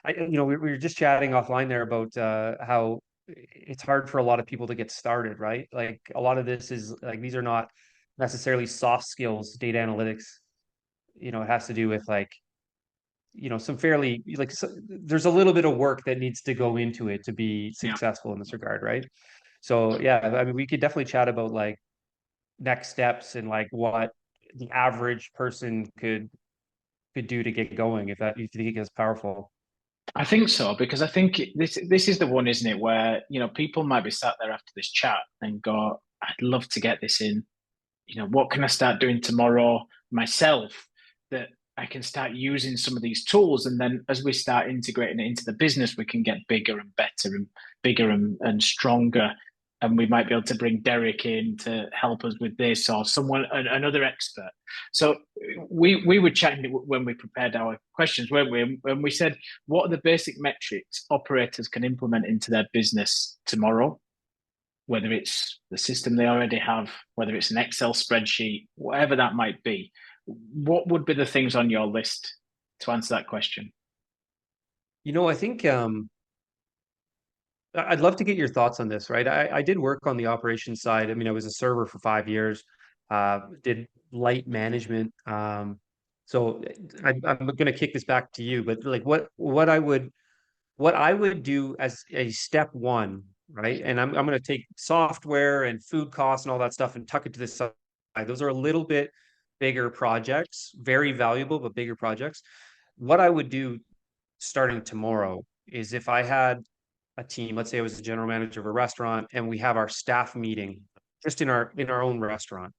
we were just chatting offline there about how it's hard for a lot of people to get started, right? Like a lot of this is like these are not necessarily soft skills, data analytics. It has to do with like, some fairly like there's a little bit of work that needs to go into it to be Yeah. successful in this regard, right? So yeah, I mean, we could definitely chat about like next steps and like what the average person could do to get going if you think it's powerful. I think so because I think this is the one, isn't it, where people might be sat there after this chat and go, "I'd love to get this in. What can I start doing tomorrow myself that I can start using some of these tools, and then as we start integrating it into the business, we can get bigger and better and bigger and stronger." And we might be able to bring Derek in to help us with this, or someone, another expert. So we were chatting when we prepared our questions, weren't we? And we said, what are the basic metrics operators can implement into their business tomorrow? Whether it's the system they already have, whether it's an Excel spreadsheet, whatever that might be. What would be the things on your list to answer that question? I think I'd love to get your thoughts on this, right? I did work on the operations side. I mean, I was a server for 5 years, did light management. So I'm going to kick this back to you, but like what I would do as a step one, right? And I'm going to take software and food costs and all that stuff and tuck it to the side. Those are a little bit bigger projects, very valuable, but bigger projects. What I would do starting tomorrow is if I had a team, let's say I was the general manager of a restaurant and we have our staff meeting just in our own restaurant.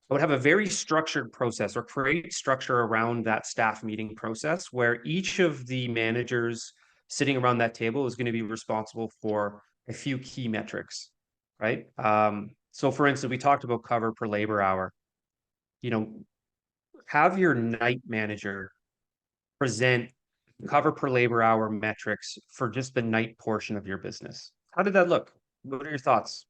I would have a very structured process or create structure around that staff meeting process where each of the managers sitting around that table is going to be responsible for a few key metrics, right? So for instance, we talked about cover per labor hour. You know, have your night manager present cover per labor hour metrics for just the night portion of your business. How did that look? What are your thoughts?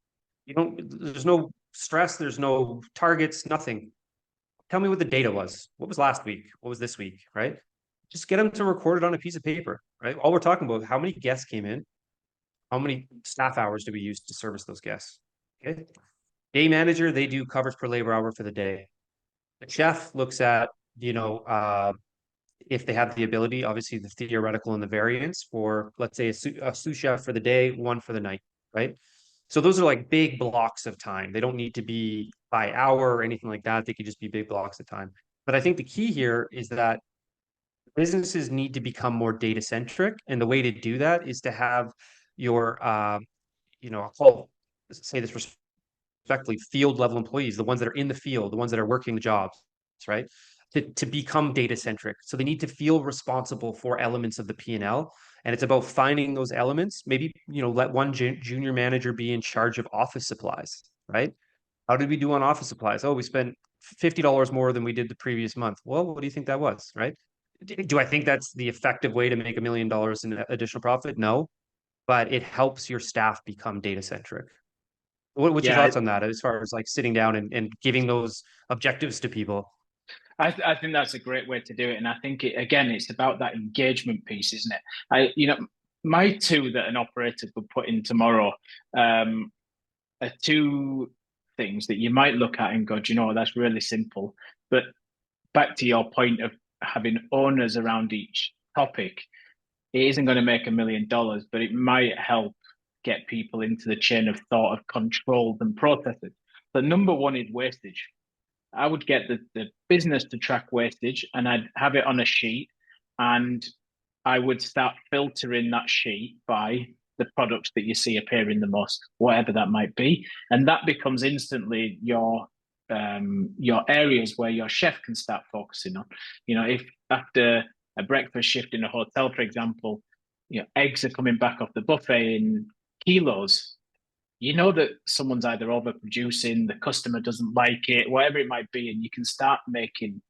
There's no stress, there's no targets, nothing. Tell me what the data was. What was last week? What was this week? Right? Just get them to record it on a piece of paper, right? All we're talking about, how many guests came in, how many staff hours do we use to service those guests? Okay. Day manager, they do coverage per labor hour for the day. The chef looks at, you know, if they have the ability, obviously the theoretical and the variance for, let's say, a sous chef for the day, one for the night, right? So those are like big blocks of time. They don't need to be by hour or anything like that. They could just be big blocks of time. But I think the key here is that businesses need to become more data centric. And the way to do that is to have your, I'll say this respectfully, field level employees, the ones that are in the field, the ones that are working the jobs, right? To become data centric. So they need to feel responsible for elements of the P&L. And it's about finding those elements. Maybe, let one junior manager be in charge of office supplies, right? How did we do on office supplies? Oh, we spent $50 more than we did the previous month. Well, what do you think that was, right? Do I think that's the effective way to make $1 million in additional profit? No, but it helps your staff become data centric. What's your Yeah, thoughts on that as far as like sitting down and giving those objectives to people? I think that's a great way to do it, and I think it's about that engagement piece, isn't it? My two that an operator could put in tomorrow um, are two things that you might look at and go, do you know, that's really simple. But back to your point of having owners around each topic, it isn't going to make $1 million, but it might help get people into the chain of thought of controls and processes. The number one is wastage. I would get the business to track wastage and I'd have it on a sheet and I would start filtering that sheet by the products that you see appearing the most, whatever that might be. And that becomes instantly your areas where your chef can start focusing on. If after a breakfast shift in a hotel, for example, eggs are coming back off the buffet in kilos, you know that someone's either overproducing, the customer doesn't like it, whatever it might be, and you can start making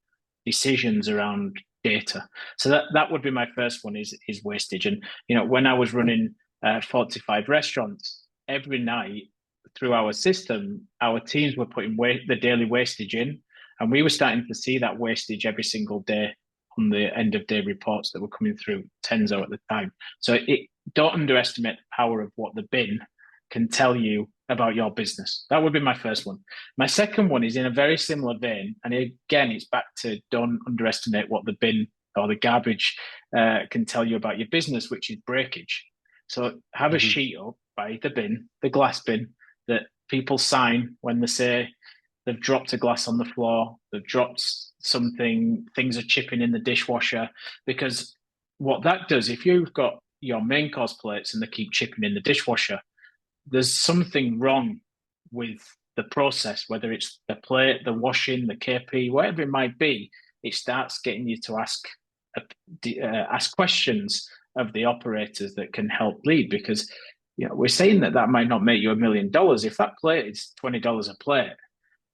decisions around data. So that would be my first one is wastage. And when I was running 45 restaurants, every night through our system, our teams were putting the daily wastage in, and we were starting to see that wastage every single day on the end of day reports that were coming through, tens out at the time. So don't underestimate the power of what the bin can tell you about your business. That would be my first one. My second one is in a very similar vein. And again, it's back to don't underestimate what the bin or the garbage can tell you about your business, which is breakage. So have a Mhm. sheet up by the bin, the glass bin, that people sign when they say they've dropped a glass on the floor, they've dropped something, things are chipping in the dishwasher. Because what that does, if you've got your main course plates and they keep chipping in the dishwasher, there's something wrong with the process, whether it's the plate, the washing, the KP, whatever it might be. It starts getting you to ask questions of the operators that can help lead, because we're saying that might not make you $1 million. If that plate is $20 a plate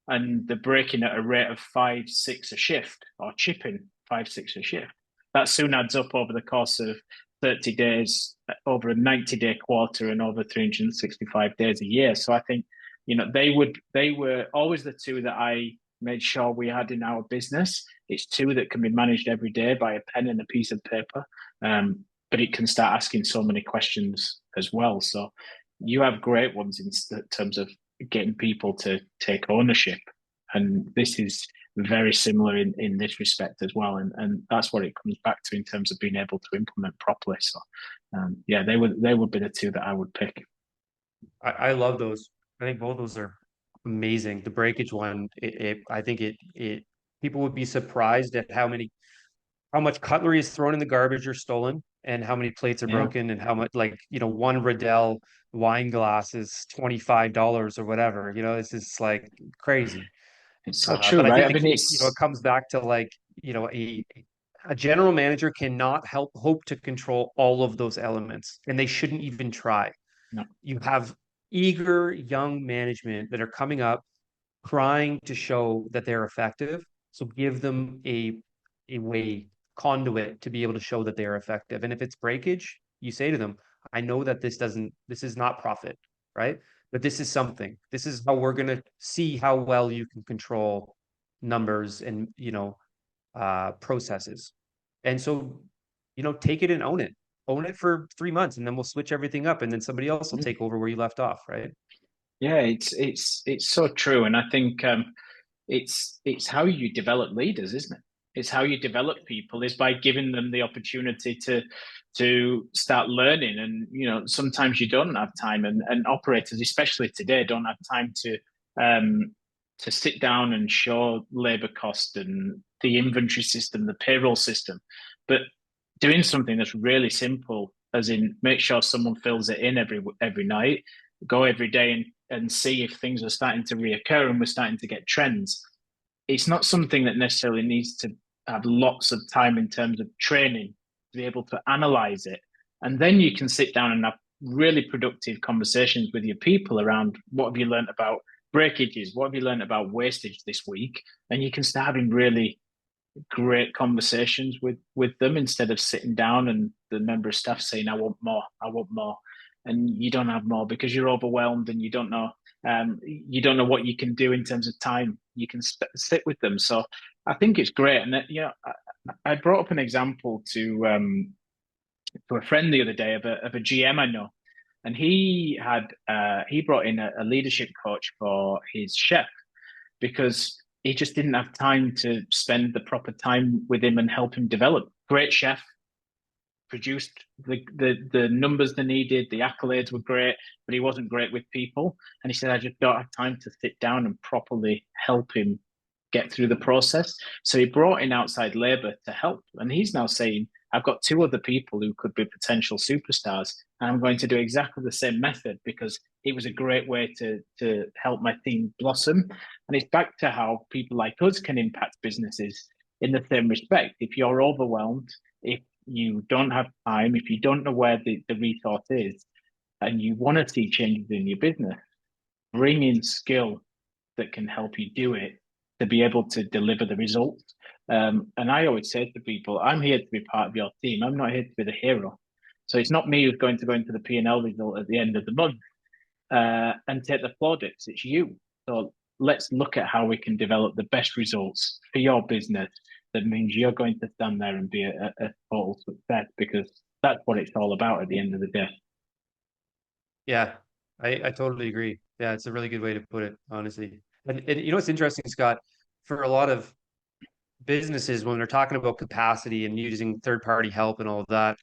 and they're breaking at a rate of 5, 6 a shift, or chipping 5, 6 a shift, that soon adds up over the course of 30 days, over a 90-day quarter, and over 365 days a year. So I think, they were always the two that I made sure we had in our business. It's two that can be managed every day by a pen and a piece of paper. But it can start asking so many questions as well. So you have great ones in terms of getting people to take ownership. And this is very similar in this respect as well. And that's what it comes back to in terms of being able to implement properly. So yeah, they would be the two that I would pick. I love those. I think both those are amazing. The breakage one, I think it people would be surprised at how much cutlery is thrown in the garbage or stolen, and how many plates are Yeah, broken, and how much, like, one Riddell wine glass is $25 or whatever. This is like crazy. it's so true, But I right? think I mean, it comes back to, like, a general manager cannot hope to control all of those elements, and they shouldn't even try. no, You have eager young management that are coming up trying to show that they're effective. So give them a way, conduit, to be able to show that they are effective. And if it's breakage, you say to them, I know that this is not profit, right? But this is something. This is how we're gonna see how well you can control numbers and processes. And so, take it and own it. Own it for 3 months, and then we'll switch everything up, and then somebody else will take over where you left off, right? yeah, it's so true. And I think it's how you develop leaders, isn't it? It's how you develop people, is by giving them the opportunity to start learning. And sometimes you don't have time, and operators, especially today, don't have time to sit down and show labor cost and the inventory system, the payroll system. But doing something that's really simple, as in make sure someone fills it in every night, go every day and see if things are starting to reoccur and we're starting to get trends. It's not something that necessarily needs to have lots of time in terms of training to be able to analyze it. And then you can sit down and have really productive conversations with your people around, what have you learned about breakages? What have you learned about wastage this week? And you can start having really great conversations with them, instead of sitting down and the member of staff saying, I want more, and you don't have more because you're overwhelmed and you don't know what you can do in terms of time you can sit with them. So I think it's great. And I brought up an example to a friend the other day of a GM I know, and he brought in a leadership coach for his chef, because he just didn't have time to spend the proper time with him and help him develop. Great chef, produced the numbers they needed, the accolades were great, but he wasn't great with people. And he said, I just don't have time to sit down and properly help him get through the process. So he brought in outside labor to help. And he's now saying, I've got two other people who could be potential superstars, and I'm going to do exactly the same method, because it was a great way to help my team blossom. And it's back to how people like us can impact businesses in the same respect. If you're overwhelmed, if you don't have time, if you don't know where the resource is, and you want to see changes in your business, bring in skill that can help you do it, to be able to deliver the results. And I always say to people, I'm here to be part of your team. I'm not here to be the hero. So it's not me who's going to go into the P&L result at the end of the month and take the plaudits. It's you. So let's look at how we can develop the best results for your business, that means you're going to stand there and be a total success because that's what it's all about at the end of the day. Yeah, I totally agree. Yeah, it's a really good way to put it, honestly. And you know what's interesting, Scott, for a lot of businesses when they're talking about capacity and using third party help and all of that,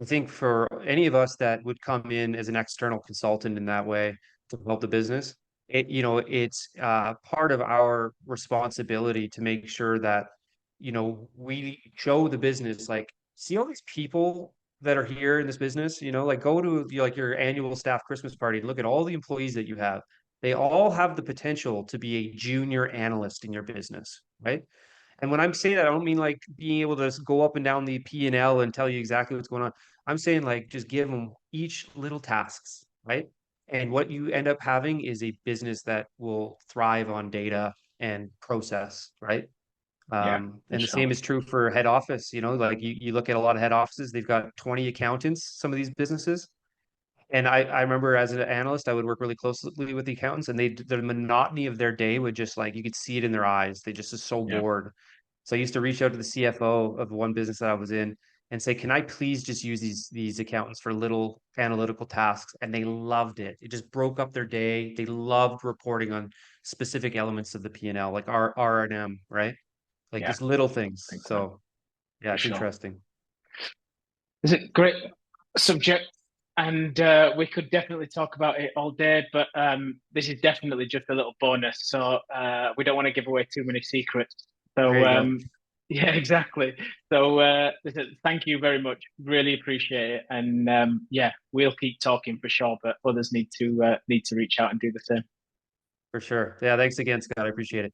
I think for any of us that would come in as an external consultant in that way to help the business, it's part of our responsibility to make sure that, we show the business like, see all these people that are here in this business, like go to like your annual staff Christmas party, look at all the employees that you have. They all have the potential to be a junior analyst in your business, right? And when I'm saying that, I don't mean like being able to go up and down the P&L and tell you exactly what's going on. I'm saying like just give them each little tasks, right? And what you end up having is a business that will thrive on data and process, right? Yeah, for And the sure. same is true for head office, like you look at a lot of head offices, they've got 20 accountants, some of these businesses. And I remember as an analyst, I would work really closely with the accountants, and the monotony of their day would just like you could see it in their eyes. They just are so Yeah, bored. So I used to reach out to the CFO of one business that I was in and say, "Can I please just use these accountants for little analytical tasks?" And they loved it. It just broke up their day. They loved reporting on specific elements of the P&L, like R and M, right? Like yeah, just little things. big time So yeah, for it's sure. interesting. Is it great subject? And we could definitely talk about it all day, but this is definitely just a little bonus. So we don't want to give away too many secrets. There So you go. yeah, exactly. So listen, thank you very much. Really appreciate it. And yeah, we'll keep talking for sure, but others need to reach out and do the same. For sure. Yeah, thanks again, Scott. I appreciate it.